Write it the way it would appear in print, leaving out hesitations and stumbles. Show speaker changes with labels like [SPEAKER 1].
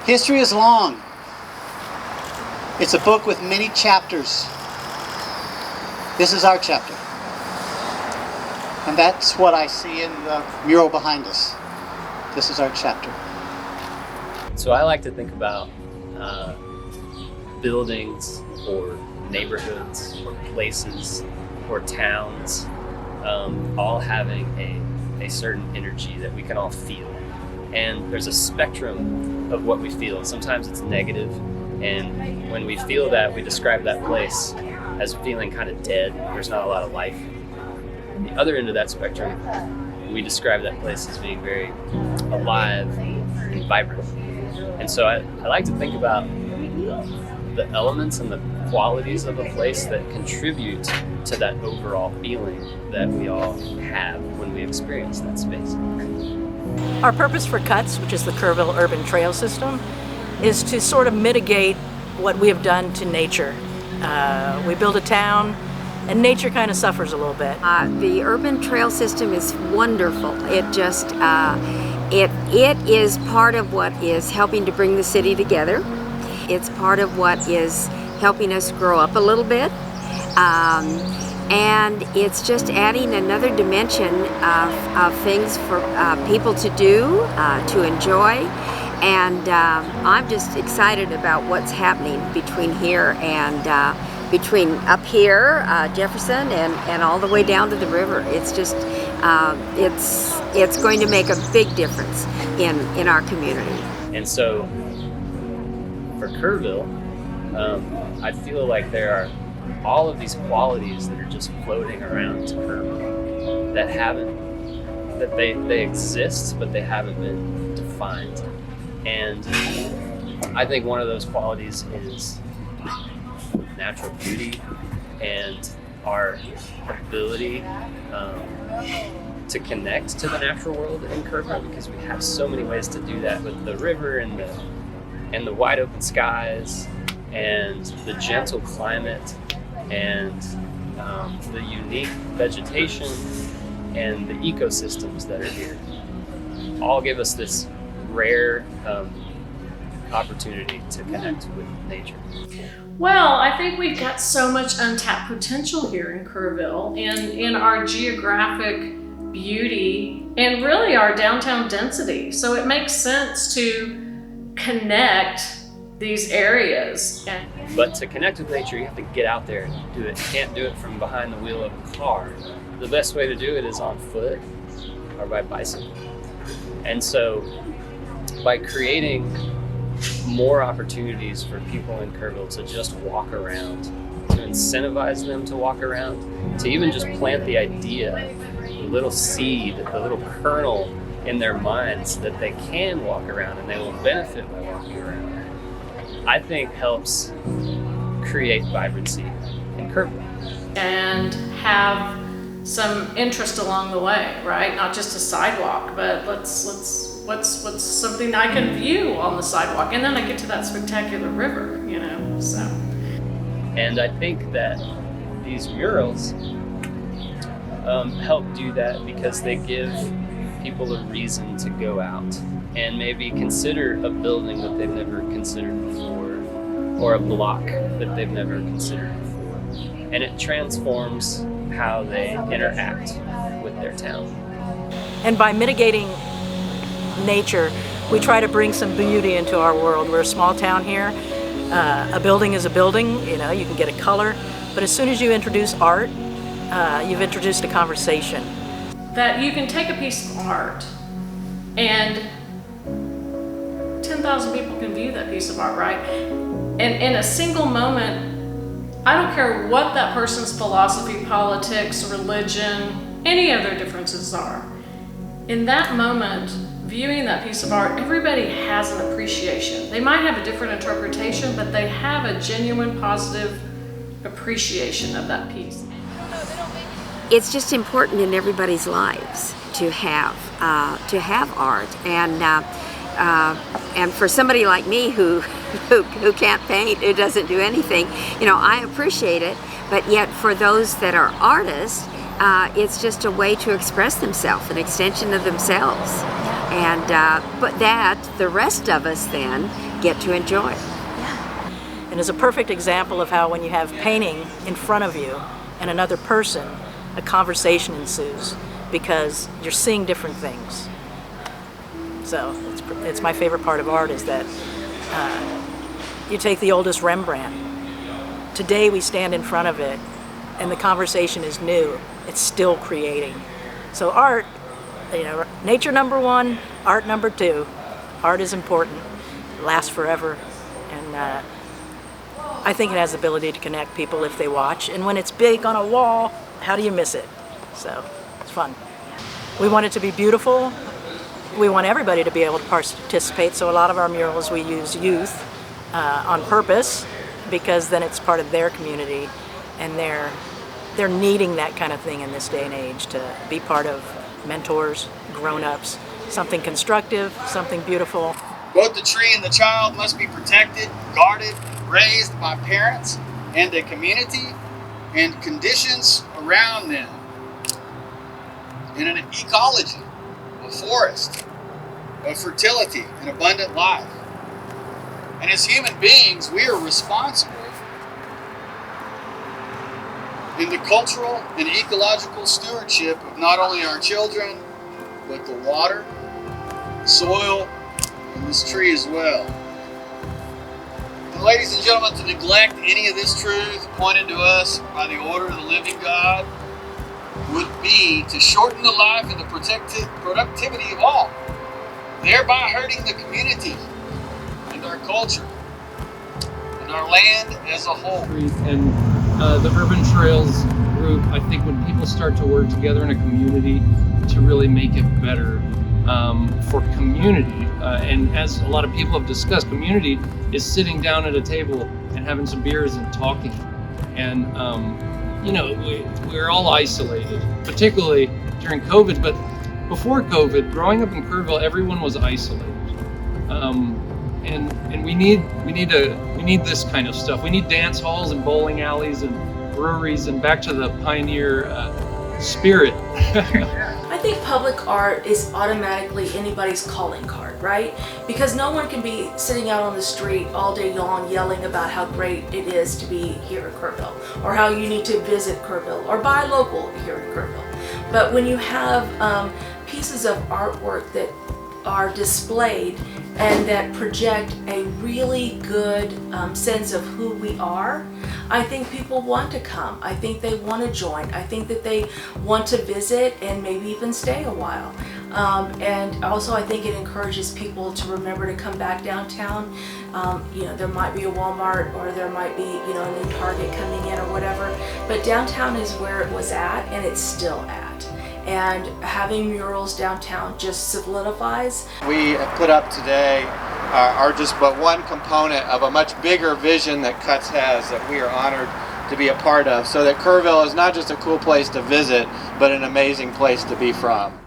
[SPEAKER 1] History is long. It's a book with many chapters. This is our chapter. And that's what I see in the mural behind us. This is our chapter.
[SPEAKER 2] So I like to think about buildings or neighborhoods or places or towns all having a certain energy that we can all feel. And there's a spectrum of what we feel. Sometimes it's negative, and when we feel that, we describe that place as feeling kind of dead. There's not a lot of life. On the other end of that spectrum, we describe that place as being very alive and vibrant. And so I like to think about the elements and the qualities of a place that contribute to that overall feeling that we all have when we experience that space.
[SPEAKER 3] Our purpose for KUTS, which is the Kerrville Urban Trail System, is to sort of mitigate what we have done to nature. We build a town, and nature kind of suffers a little bit.
[SPEAKER 4] The urban trail system is wonderful. It just, it is part of what is helping to bring the city together. It's part of what is helping us grow up a little bit. And it's just adding another dimension of things for people to do, to enjoy. And I'm just excited about what's happening between here and between up here, Jefferson, and all the way down to the river. It's just, it's going to make a big difference in our community.
[SPEAKER 2] And so for Kerrville, I feel like there are all of these qualities that are just floating around Kerrville that they exist, but they haven't been defined. And I think one of those qualities is natural beauty and our ability to connect to the natural world in Kerrville, because we have so many ways to do that with the river and the wide open skies and the gentle climate and the unique vegetation and the ecosystems that are here all give us this rare opportunity to connect with nature.
[SPEAKER 5] Well, I think we've got so much untapped potential here in Kerrville, and in our geographic beauty and really our downtown density. So it makes sense to connect these areas.
[SPEAKER 2] But to connect with nature, you have to get out there and do it. You can't do it from behind the wheel of a car. The best way to do it is on foot or by bicycle. And so by creating more opportunities for people in Kerrville to just walk around, to incentivize them to walk around, to even just plant the idea, the little seed, the little kernel in their minds that they can walk around and they will benefit by walking around, I think helps create vibrancy in Kerrville.
[SPEAKER 5] And have some interest along the way, right? Not just a sidewalk, but what's something I can view on the sidewalk, and then I get to that spectacular river, you know, so.
[SPEAKER 2] And I think that these murals help do that because they give people a reason to go out and maybe consider a building that they've never considered before, or a block that they've never considered before. And it transforms how they interact with their town.
[SPEAKER 3] And by mitigating nature, we try to bring some beauty into our world. We're a small town here. A building is a building, you know, you can get a color, but as soon as you introduce art, you've introduced a conversation.
[SPEAKER 5] That you can take a piece of art and 10,000 people can view that piece of art, right? And in a single moment, I don't care what that person's philosophy, politics, religion, any other differences are. In that moment, viewing that piece of art, everybody has an appreciation. They might have a different interpretation, but they have a genuine positive appreciation of that piece.
[SPEAKER 4] It's just important in everybody's lives to have art, and for somebody like me who can't paint, who doesn't do anything, you know, I appreciate it. But yet, for those that are artists, it's just a way to express themselves, an extension of themselves. And but that the rest of us then get to enjoy.
[SPEAKER 3] And it's a perfect example of how when you have painting in front of you and another person, a conversation ensues because you're seeing different things. So it's my favorite part of art is that you take the oldest Rembrandt. Today we stand in front of it and the conversation is new. It's still creating. So art, you know, nature number one, art number two. Art is important, it lasts forever, and I think it has the ability to connect people if they watch. And when it's big on a wall, how do you miss it? So it's fun. We want it to be beautiful. We want everybody to be able to participate. So a lot of our murals we use youth on purpose because then it's part of their community, and they're needing that kind of thing in this day and age to be part of mentors, grown-ups, something constructive, something beautiful.
[SPEAKER 6] Both the tree and the child must be protected, guarded, raised by parents and a community and conditions around them in an ecology, a forest, of fertility and abundant life. And as human beings, we are responsible in the cultural and ecological stewardship of not only our children, but the water, soil, and this tree as well. And ladies and gentlemen, to neglect any of this truth pointed to us by the order of the living God would be to shorten the life and the productivity of all, thereby hurting the community and our culture and our land as a whole.
[SPEAKER 7] And the Urban Trails group, I think when people start to work together in a community to really make it better for community, and as a lot of people have discussed, community is sitting down at a table and having some beers and talking. And you know, we're all isolated, particularly during COVID, but before COVID, growing up in Kerrville, everyone was isolated. And we need this kind of stuff. We need dance halls and bowling alleys and breweries and back to the pioneer spirit.
[SPEAKER 8] I think public art is automatically anybody's calling card, right? Because no one can be sitting out on the street all day long yelling about how great it is to be here at Kerrville, or how you need to visit Kerrville, or buy local here at Kerrville. But when you have pieces of artwork that are displayed and that project a really good sense of who we are, I think people want to come. I think they want to join. I think that they want to visit and maybe even stay a while. And also I think it encourages people to remember to come back downtown. You know, there might be a Walmart, or there might be, you know, a new Target coming in or whatever, but downtown is where it was at, and it's still at. And having murals downtown just solidifies.
[SPEAKER 9] We have put up today are just but one component of a much bigger vision that KUTS has that we are honored to be a part of, so that Kerrville is not just a cool place to visit, but an amazing place to be from.